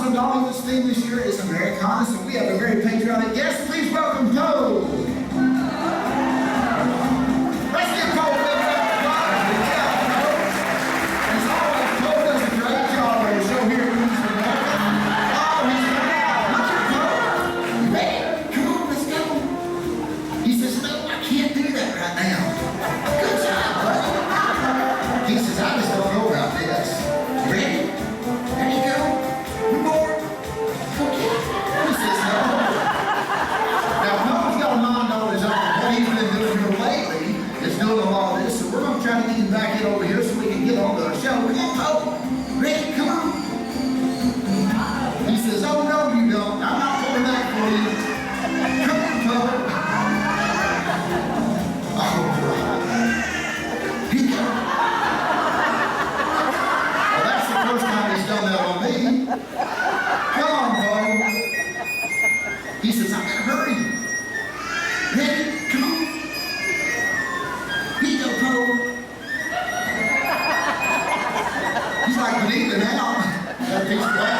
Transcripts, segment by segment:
Also, Dollywood's theme this year is Americana, so we have a very patriotic guest. Please welcome Poe. Let's give Poe a big round of applause. Good job, Poe. As always, Poe does a great job on the show here at Wings for America. Oh, he's coming out. Look at Poe. You ready? Come on, let's go. He says, no, I can't do that right now. Good job, buddy. He says, I just don't know about this. Ready? There you go. One more. Okay. He says no. Now, Poe's got a mind on his own. What he's been doing here lately is doing a lot of this, so we're going to try to get him back in over here so we can get on the show. Come on, Poe. Ready? Come on. He says, oh, no, you don't. I'm not coming back for you. Come on, Poe. All right. Here you go. First time he's done that on me. Come on, Poe. He says, I gotta hurry. Ready? Come on. Here you go, Poe. He's like bleeding out. Got a piece of that.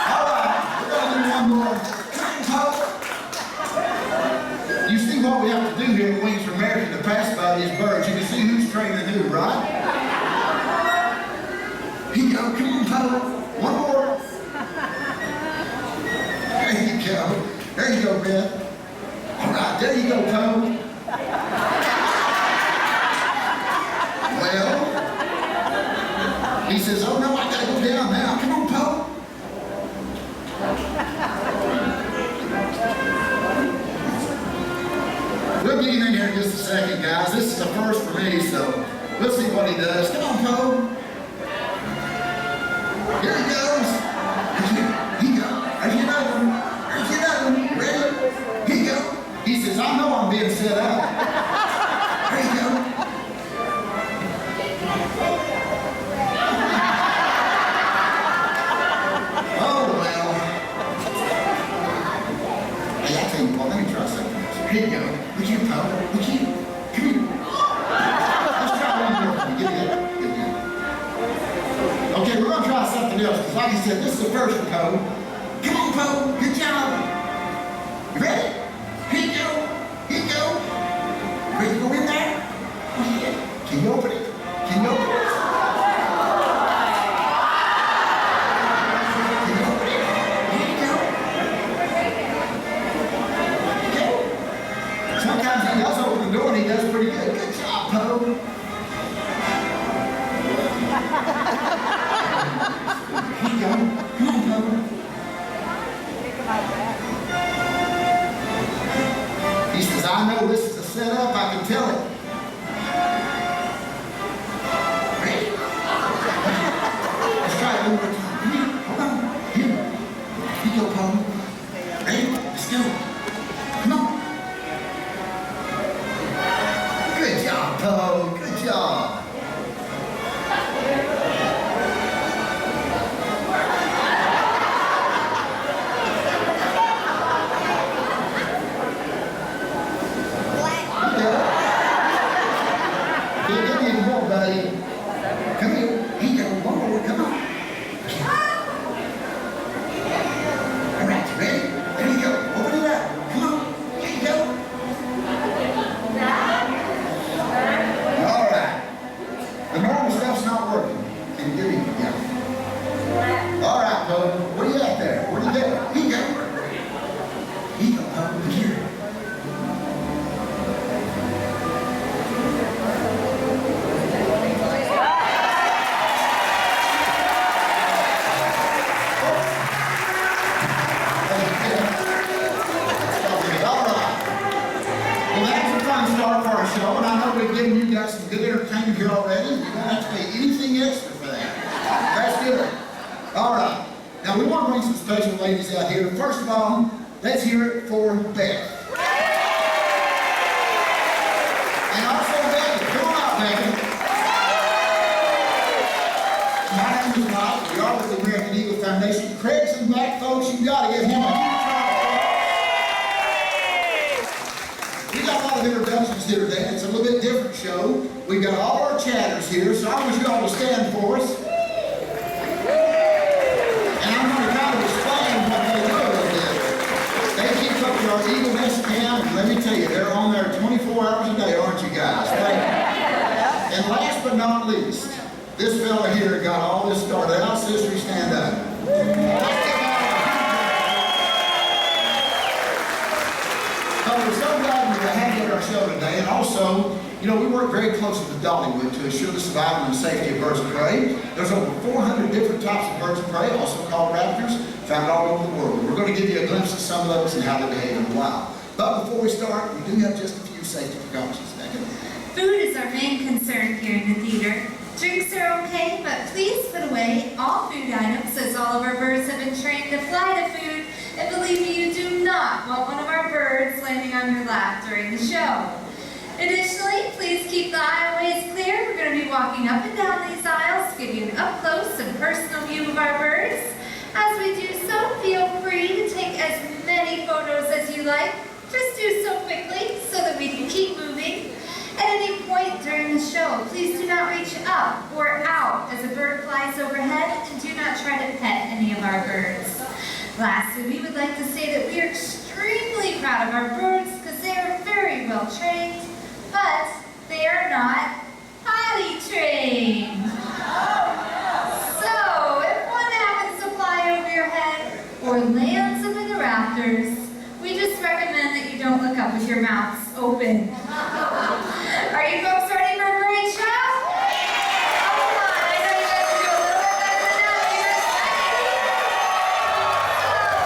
All right, we're gonna do one more. Come on, Poe. You see what we have to do here at Wings for America to pass by these birds. You can see who's training who, right? Here you go. Come on, Poe. One more. There you go. There you go, Ben. All right, there you go, Poe. Well, he says, oh, no, I got to go down now. Come on, Poe. We'll get him in here in just a second, guys. This is a first for me, so we'll see what he does. Come on, Poe. Here he goes. Here you go. There's another one. There's another one. Ready? Here you go. He says, I know I'm being set up. There you go. Oh, well. Hey, I'll tell you what. Let me try something. Here you go. Look here, Poe. Look here. Come here. Let's try one more. Get in. Get in. Okay, we're going to try something else. Because like I said, this is the first for Poe. Come on, Poe. Good job. You ready? Here you go. Here you go. Ready to go in there? Go ahead. Can you open it? Can you open it? Can you open it? Here you go. Okay. Sometimes he does open the door and he does pretty good. Good job, Poe. Here you go. Come on, Poe. He says, I know this is a setup. I can tell it. Ready? Let's try it one more time. Come here. Hold on. Here. Here you go, Poe. Ready? Let's go. Come on. Good job, Poe. Good job. Buddy. Come here. Here you go. One more. Come on. All right. Ready? There you go. Open it up. Come on. Here you go. All right. The normal stuff's not working. Can you do it? Yeah. All right, Poe. What do you got there? Where do you go? Here you go. Here you go, Poe. Look here. Start for our show, and I know we've given you guys some good entertainment here already. You don't have to pay anything extra for that. That's good. All right. Now we want to bring some special ladies out here. First of all, let's hear it for Beth. And also Becky. Come on out, Becky. My name is Mike. We are with the American Eagle Foundation. Craig's in back, folks. You got to give him a huge round. We got a lot of introductions here today. It's a little bit different show. We've got all our chatters here, so I want you all to stand for us. 24 hours a day, aren't you guys? And last but not least, this fella here got all this started out. Sister, stand up. So we're so glad to have you at our show today. And also, you know, we work very closely with Dollywood to ensure the survival and safety of birds of prey. There's over 400 different types of birds of prey, also called raptors, found all over the world. We're going to give you a glimpse of some of those and how they behave in the wild. But before we start, we do have just a few safety precautions. Becca? Food is our main concern here in the theater. Drinks are okay, but please put away all food items, as all of our birds have been trained to fly to food. And believe me, you do not want one of our birds landing on your lap during the show. Additionally, please keep the aisleways clear. We're going to be walking up and down these aisles to give you an up-close and personal view of our birds. As we do so, feel free to take as many photos as you like. Just do so quickly so that we can keep moving. At any point during the show, please do not reach up or out as a bird flies overhead, and do not try to pet any of our birds. Lastly, we would like to say that we are extremely proud of our birds because they are very well trained, but they are not potty trained. So, if one happens to fly over your head or lands up in the rafters, we just recommend that you don't look up with your mouths open. Are you folks ready for a great show? Come on, I know you guys can do a little bit better than that, but you're ready. So,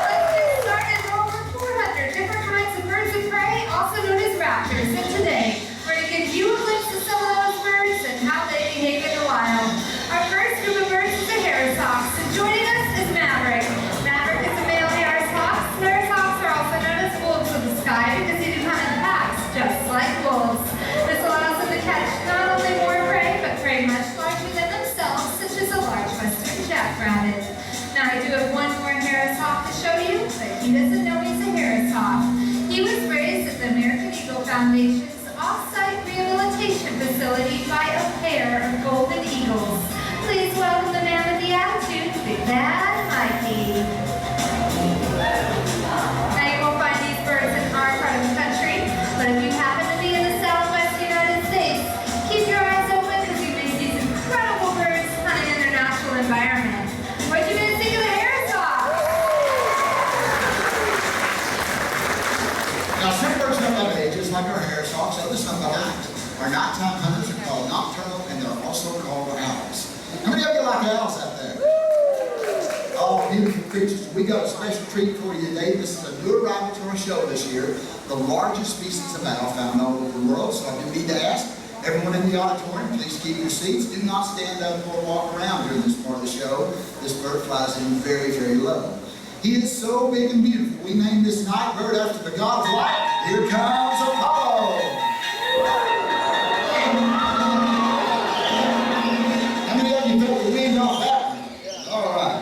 let's get started. There are over 400 different kinds of birds of prey, also known as raptors. And today, we're going to give you a glimpse of some of those birds and how they behave in the wild. Our first group of birds is the Harris Hawks, and joining us is Maverick. Maverick is a male Harris Hawk. Harris Hawks are also known as wolves of the sky because they do hunt in packs, just like wolves. This allows them to catch not only more prey, but prey much larger than themselves, such as a large western jackrabbit. Now I do have one more Harris Hawk to show you, but he doesn't know he's a Harris Hawk. He was raised at the American Eagle Foundation's off-site rehabilitation facility by a pair of golden eagles. Please welcome the man with the attitude, Big Bad Mikey. Now you won't find these birds in our part of the country, but if you happen to be in the Southwest United States, keep your eyes open because you may see some incredible birds hunting in their natural environment. What you guys think of the Harris Hawk? Now, some birds know about ages, like our Harris Hawks, others know about night. Our nighttime hunters are called nocturnal, and they're also called owls. How many of you like owls out there? Oh, beautiful creatures. We got a special treat for you today. This is a new arrival to our show this year, the largest species of owl found all over the world. So I do need to ask everyone in the auditorium, please keep your seats. Do not stand up or walk around during this part of the show. This bird flies in very, very low. He is so big and beautiful. We named this night bird after the god of light. Here comes Apollo. How many of you felt the wind off that one? All right.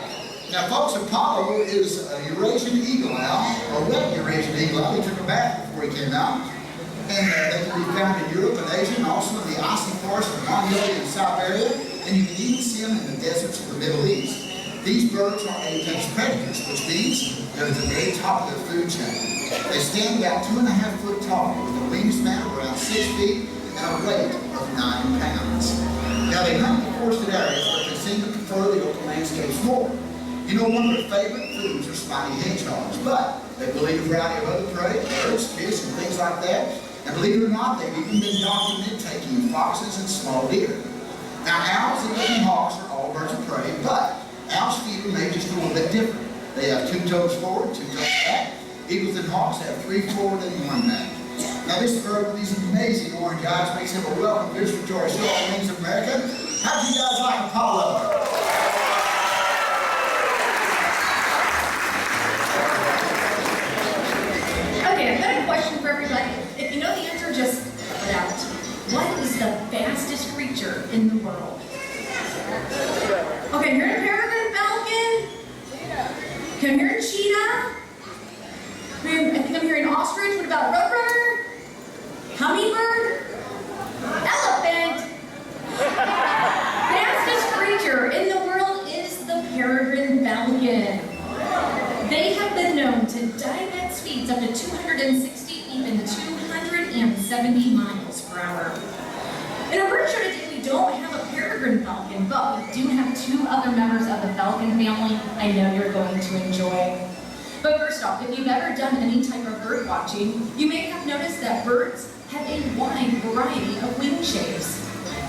Now, folks, Apollo is a Eurasian eagle owl, or wet Eurasian eagle owl. He took a bath before he came out. And they can be found in Europe and Asia, and also in the icy forests of Mongolia and South area. And you can even see them in the deserts of the Middle East. These birds are apex predators, which means they're at the very top of their food chain. They stand about 2.5 foot tall, with a wingspan of around 6 feet and a weight of 9 pounds. Now, they hunt in forested areas, but they seem to prefer the open landscapes more. You know, one of their favorite foods are spiny hedgehogs, but they will eat a variety of other prey, birds, fish, and things like that. And believe it or not, they've even been documented taking foxes and small deer. Now, owls, eagles, and hawks are all birds of prey, but owls' feet are made just a little bit different. They have 2 toes forward, 2 toes back. Eagles and hawks have 3 forward and 1 back. Now, this bird with these amazing orange eyes makes him a welcome visitor to our show on Wings of America. How do you guys like Apollo? Okay, I've got a question for everybody. If you know the answer, just put it out. What is the fastest creature in the world? Okay, I'm hearing peregrine falcon. Okay, I'm hearing cheetah. I think I'm hearing ostrich. What about roadrunner? Hummingbird? Elephant? Fastest creature in the world is the peregrine falcon. They have been known to dive at speeds up to 260 even 270 miles per hour. In our bird show today, we don't have a peregrine falcon, but we do have two other members of the falcon family I know you're going to enjoy. But first off, if you've ever done any type of bird watching, you may have noticed that birds have a wide variety of wing shapes.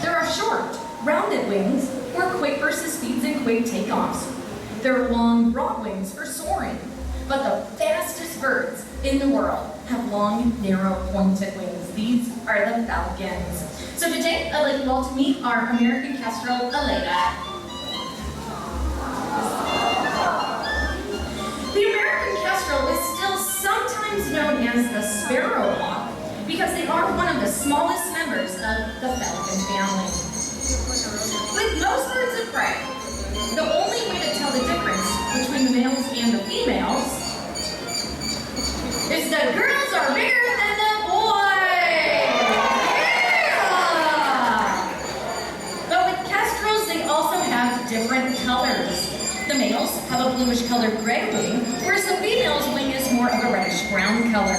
There are short, rounded wings for quick bursts of speeds and quick takeoffs. There are long, broad wings for soaring. But the fastest birds in the world have long, narrow, pointed wings. These are the falcons. So today, I'd like you all to meet our American kestrel, Aleda. The American kestrel is still sometimes known as the sparrowhawk because they are one of the smallest members of the falcon family. With most birds of prey, the only way to tell the difference between the males and the females is the girls are bigger than the boys! Yeah! But with kestrels, they also have different colors. The males have a bluish colored gray wing, whereas the female's wing is more of a reddish brown color.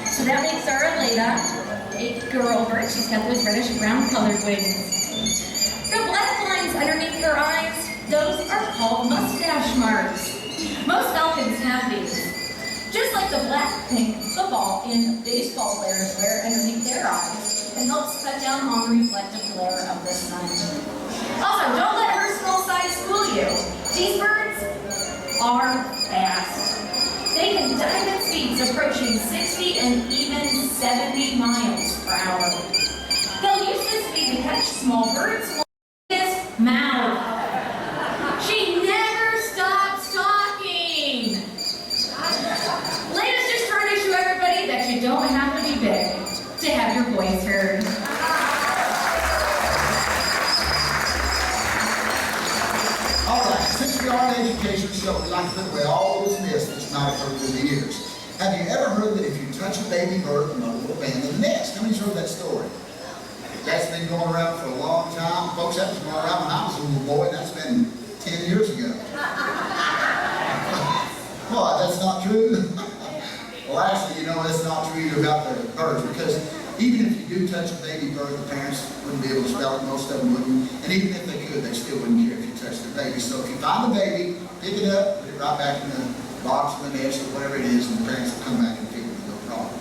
So that makes our Aleda a girl bird. She's got those reddish brown colored wings. The black lines underneath her eyes, those are called mustache marks. Most falcons have these. Just like the black, pink football and baseball players wear underneath their eyes. It helps cut down on the reflective glare of the sun. Also, don't let her small size fool you. These birds are fast. They can dive at speeds approaching 60 and even 70 miles per hour. They'll use this speed to catch small birds like this mouth. She never stops talking. Lena's just trying to show everybody that you don't have to be big to have your voice heard. All right, since we are an education show, we like to put away all those myths that you might have heard through the years. Have you ever heard that if you touch a baby bird, the mother will abandon the nest? How many's heard that story? That's been going around for a long time. Folks, that was going around when I was a little boy. That's been 10 years ago. What, that's not true? Well, actually, you know, that's not true either about the birds, because even if you do touch a baby bird, the parents wouldn't be able to spell it, most of them wouldn't. And even if they could, they still wouldn't care if you touched the baby. So if you find the baby, pick it up, put it right back in the box or the nest or whatever it is, and the parents will come back and pick it with no problem.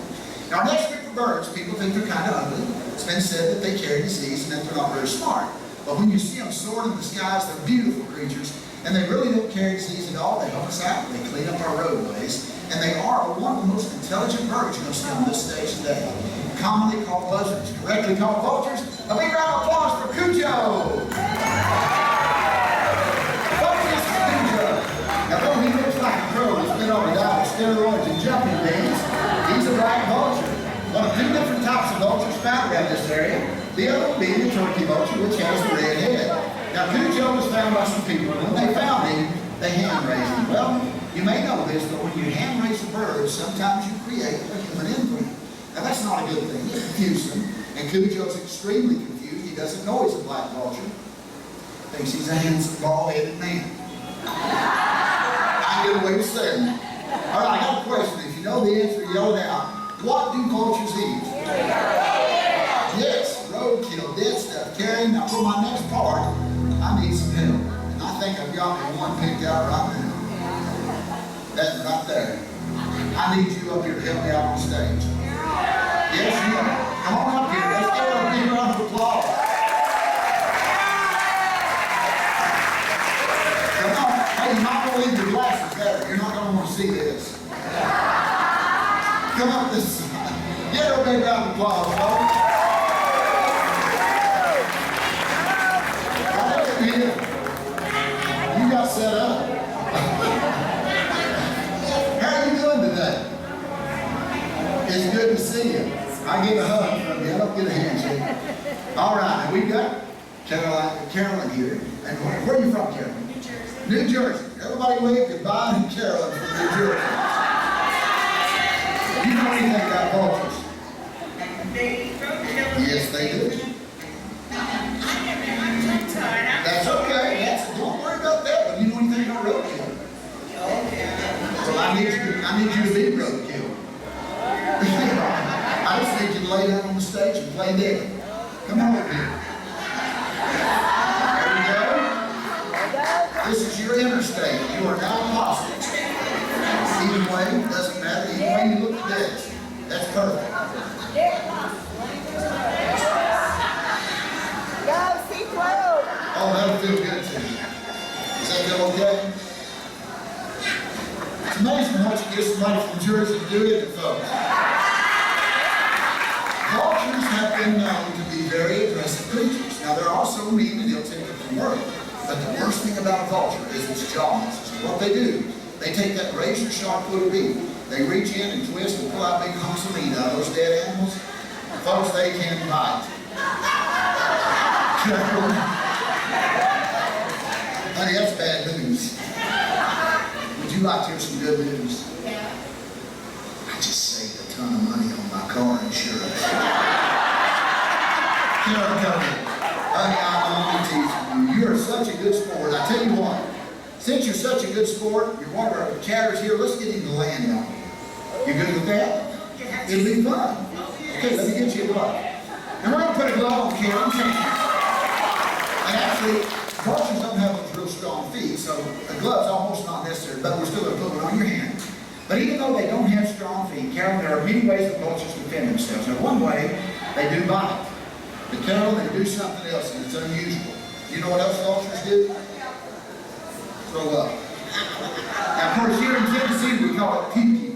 Now, our next group of birds, people think they're kind of ugly. It's been said that they carry disease and that they're not very smart. But when you see them soaring in the skies, they're beautiful creatures, and they really don't carry disease at all. They help us out. They clean up our roadways, and they are one of the most intelligent birds you're going to see on this stage today. Commonly called buzzards, correctly called vultures. A big round of applause for Cujo! Vultures for Cujo. Now, though he looks like a crow that's been on a diet of steroids and jumping beans, he's a black vulture. One of two different types of vultures found around this area. The other one being the turkey vulture, which has the red head. Now, Cujo was found by some people. When they found him, they hand raised him. Well, you may know this, but when you hand raise a bird, sometimes you create a human imprint. Now, that's not a good thing. It confuses him. And Cujo's extremely confused. He doesn't know he's a black vulture. Thinks he's a handsome, bald-headed man. I get away with saying that. All right, I got a question. If you know the answer, yell it out. What do vultures eat? Yes, roadkill, dead stuff, carrying. Now, for my next part, I need some help. And I think I've got me one picked out right now. That's right there. I need you up here to help me out on stage. Yes, you. Come on up here. Let's give her a big round of applause. Come on. Hey, you might want to leave your glasses better. You're not going to want to see this. Come up this side. Give her a big round of applause, folks. Right over here. You got set up. How are you doing today? It's good to see you. I get a hug from you. I don't get a handshake. All right, we've got Carolyn here. And where are you from, Carolyn? New Jersey. New Jersey. Everybody wave goodbye to Carolyn from New Jersey. You know anything about vultures? Yes, they do. That's okay. Don't worry about that. But you know anything about roadkill? Well, I need you to be roadkill. I just need you to lay down on the stage and play dead. Come on with me. There we go. This is your interstate. You are now hostage. Either way, doesn't matter. Either way you look at this. That's perfect. Go, C12. Oh, that'll feel good to you. Does that feel okay? It's amazing how much you get somebody from Jersey to do it, folks. Vultures have been known to be very aggressive creatures. Now, they're also mean and ill-tempered from work. But the worst thing about a vulture is its jaws. So what they do, they take that razor-sharp little beak, they reach in and twist and pull out big hunks of meat out of those dead animals. Folks, they can bite. Honey, that's bad news. Would you like to hear some good news? Yeah. I just saved a ton of money on my car insurance. Carol, come here. Honey, I'm only teasing you. You are such a good sport. I tell you what, since you're such a good sport, you're one of our chatters here, let's get him to land on you. You good with that? It'll be fun. Okay, let me get you a glove. And we're going to put a glove on Karen's hand. And actually, vultures don't have those real strong feet, so a glove's almost not necessary, but we're still going to put one on your hand. But even though they don't have strong feet, Carol, there are many ways that vultures defend themselves. Now, one way, they do bite. But Carol, they do something else, and it's unusual. You know what else vultures do? Throw up. Now, of course, here in Tennessee, we call it pew-pew.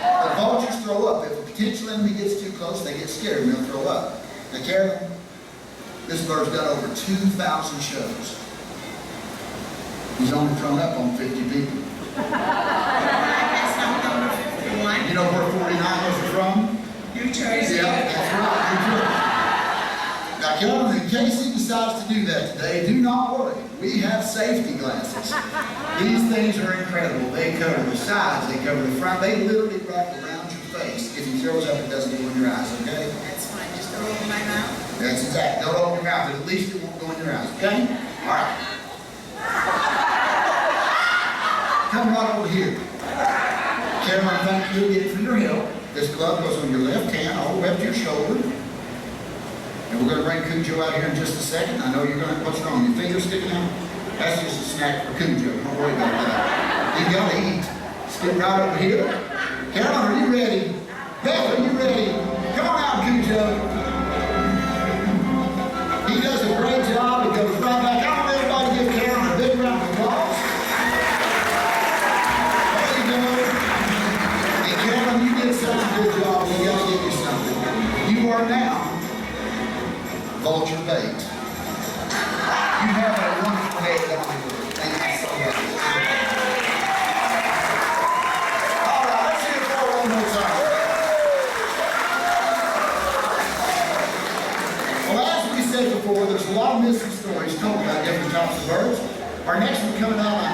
But vultures throw up. If a potential enemy gets too close, they get scared and they'll throw up. Now, Carol, this bird's done over 2,000 shows. He's only thrown up on 50 people. That's not number 51. You know where 49 was from? New Jersey. Yeah, that's right. New Jersey. Now, Carol, in case he decides to do that today, do not worry. We have safety glasses. These things are incredible. They cover the sides, they cover the front. They literally wrap around your face. If he throws up, it doesn't go in your eyes, okay? That's fine. Just throw it in my mouth. That's exact. Don't open your mouth, but at least it won't go in your eyes, okay? All right. Come right over here. Caroline, thank you again for your help. This glove goes on your left hand, all the way up to your shoulder. And we're going to bring Cujo out here in just a second. I know you're going to, what's wrong? Your finger's sticking out? That's just a snack for Cujo. Don't worry about that. He's got to eat. Stick right over here. Caroline, are you ready? Beth, are you ready? Come on out, Cujo. He does a great job. He goes right back. I want everybody to give Caroline a big round of applause. There you go. And Caroline, you did such a good job. We got to give you something. You are now vulture bait. You have a wonderful head on you. Thank you so much. All right, let's hear it for one more time. Well, as we said before, there's a lot of missing stories told about different types of birds. Our next one coming out, I